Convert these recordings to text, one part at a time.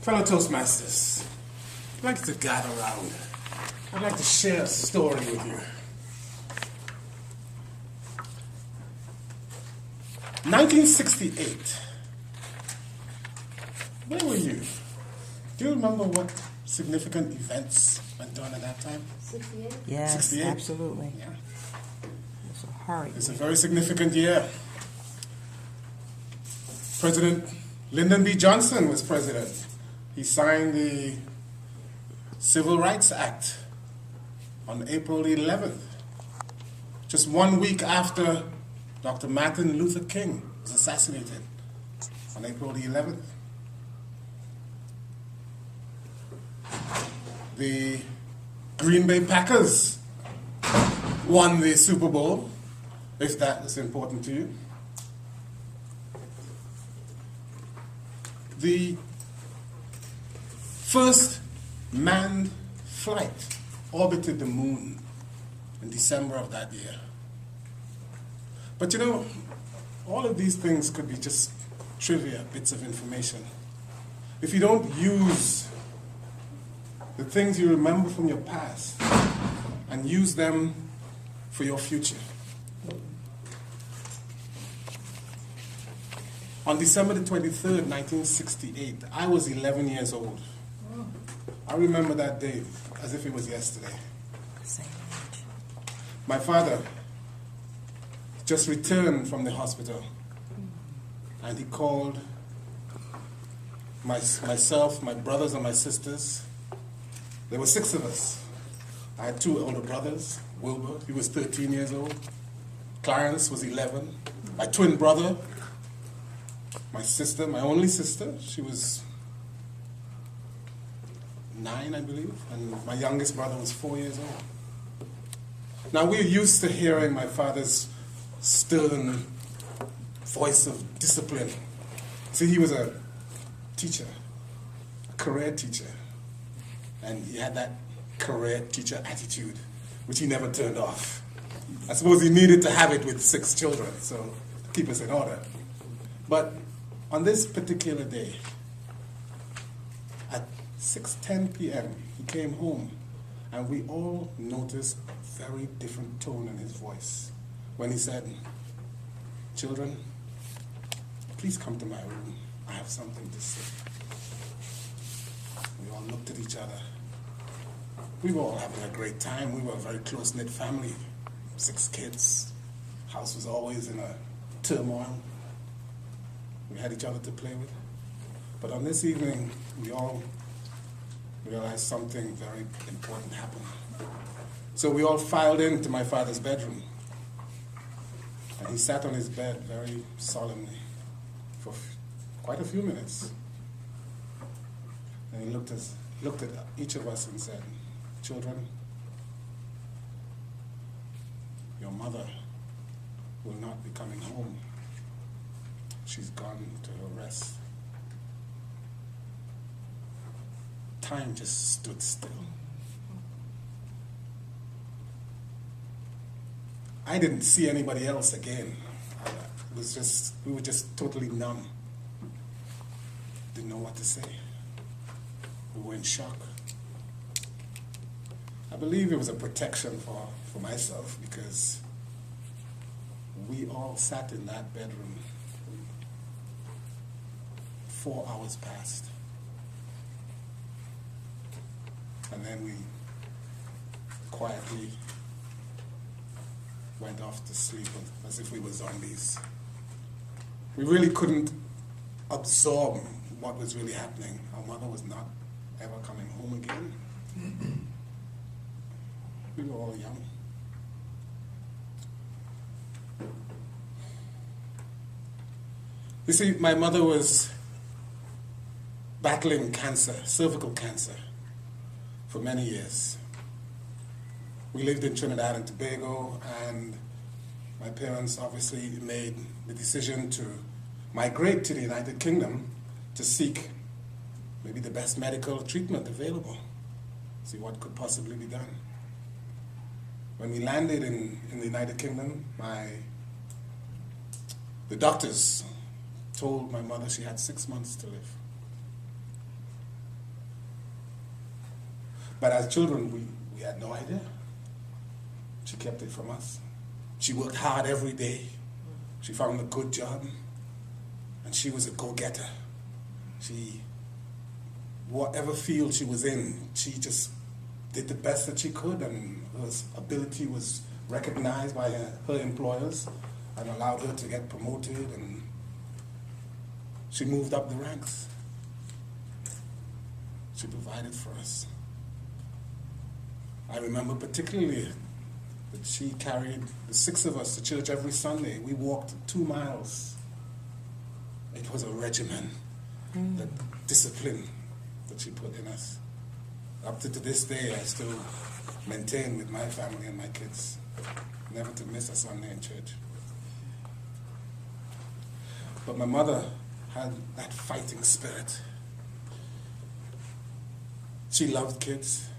Fellow Toastmasters, I'd like to gather around. I'd like to share a story with you. 1968. Where were you? Do you remember what significant events went on at that time? 68? Yes, 68? absolutely. Yeah. It's a hard It's a year. very significant year. President Lyndon B. Johnson was president. He signed the Civil Rights Act on April 11th, just 1 week after Dr. Martin Luther King was assassinated on April the 11th. The Green Bay Packers won the Super Bowl, if that is important to you. The first manned flight orbited the moon in December of that year. But you know, all of these things could be just trivia, bits of information. If you don't use the things you remember from your past and use them for your future. On December the 23rd, 1968, I was 11 years old. I remember that day as if it was yesterday. Same age. My father just returned from the hospital, and he called myself, my brothers, and my sisters. There were 6 of us. I had 2 older brothers. Wilbur, he was 13 years old. Clarence was 11. My twin brother, my sister, my only sister, she was 9, I believe, and my youngest brother was 4 years old. Now, we're used to hearing my father's stern voice of discipline. See, he was a teacher, a career teacher, and he had that career teacher attitude, which he never turned off. I suppose he needed to have it with 6 children, so to keep us in order. But on this particular day, at 6:10 p.m., he came home, and we all noticed a very different tone in his voice when he said, "Children, please come to my room. I have something to say." We all looked at each other. We were all having a great time. We were a very close-knit family, 6 kids. House was always in a turmoil. We had each other to play with. But on this evening, we all realized something very important happened. So we all filed into my father's bedroom. And he sat on his bed very solemnly for quite a few minutes. And he looked at each of us and said, "Children, your mother will not be coming home. She's gone to her rest." Time just stood still. I didn't see anybody else again. We were just totally numb. Didn't know what to say. We were in shock. I believe it was a protection for myself, because we all sat in that bedroom. 4 hours passed. And then we quietly went off to sleep as if we were zombies. We really couldn't absorb what was really happening. Our mother was not ever coming home again. We were all young. You see, my mother was battling cancer, cervical cancer, for many years. We lived in Trinidad and Tobago, and my parents obviously made the decision to migrate to the United Kingdom to seek maybe the best medical treatment available, see what could possibly be done. When we landed in the United Kingdom, the doctors told my mother she had 6 months to live. But as children, we had no idea. She kept it from us. She worked hard every day. She found a good job. And she was a go-getter. She, whatever field she was in, she just did the best that she could, and her ability was recognized by her employers and allowed her to get promoted, and she moved up the ranks. She provided for us. I remember particularly that she carried the 6 of us to church every Sunday. We walked 2 miles. It was a regimen, the discipline that she put in us. Up to this day, I still maintain with my family and my kids never to miss a Sunday in church. But my mother had that fighting spirit. She loved kids.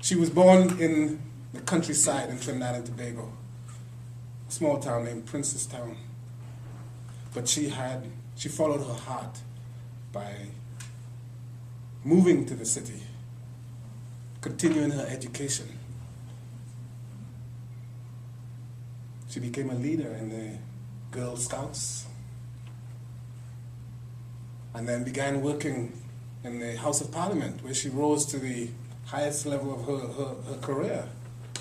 She was born in the countryside in Trinidad and Tobago, a small town named Princestown. But she followed her heart by moving to the city, continuing her education. She became a leader in the Girl Scouts, and then began working in the House of Parliament, where she rose to the highest level of her career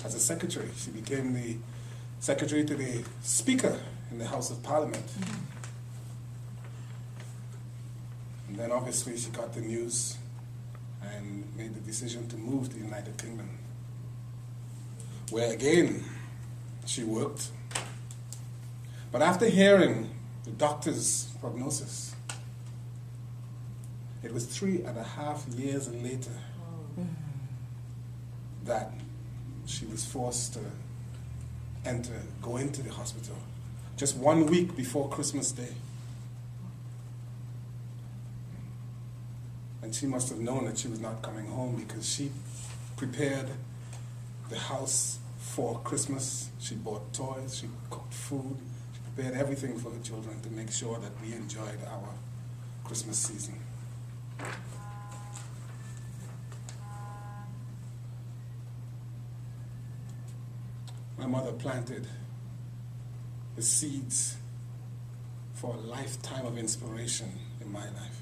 as a secretary. She became the secretary to the Speaker in the House of Parliament. And then obviously she got the news and made the decision to move to the United Kingdom, where again she worked. But after hearing the doctor's prognosis, it was 3.5 years later that she was forced to go into the hospital, just 1 week before Christmas Day. And she must have known that she was not coming home, because she prepared the house for Christmas. She bought toys, she cooked food, she prepared everything for her children to make sure that we enjoyed our Christmas season. My mother planted the seeds for a lifetime of inspiration in my life.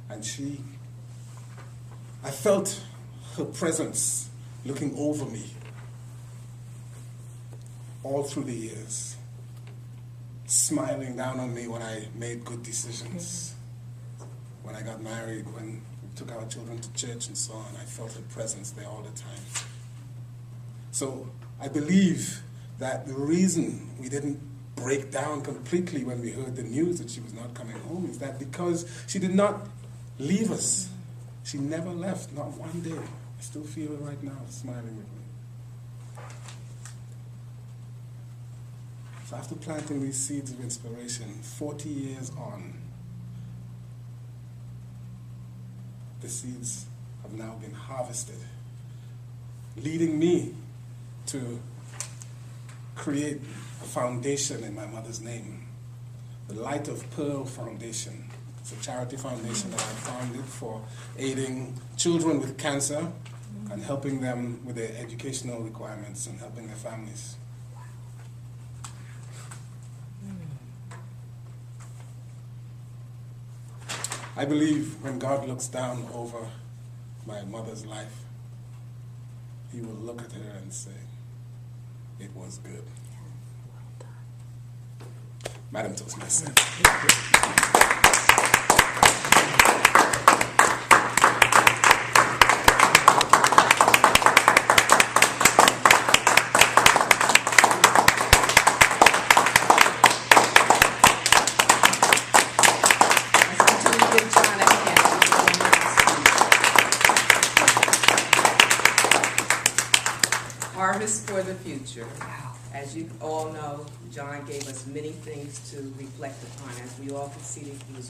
And I felt her presence looking over me all through the years, smiling down on me when I made good decisions, when I got married, when we took our children to church and so on. I felt her presence there all the time. So I believe that the reason we didn't break down completely when we heard the news that she was not coming home is that because she did not leave us. She never left, not one day. I still feel her right now, smiling with me. So after planting these seeds of inspiration, 40 years on, the seeds have now been harvested, leading me to create a foundation in my mother's name, the Light of Pearl Foundation. It's a charity foundation that I founded for aiding children with cancer and helping them with their educational requirements and helping their families. I believe when God looks down over my mother's life, He will look at her and say, "It was good." Madam Toastmaster. Harvest for the future. As you all know, John gave us many things to reflect upon. As we all can see, he was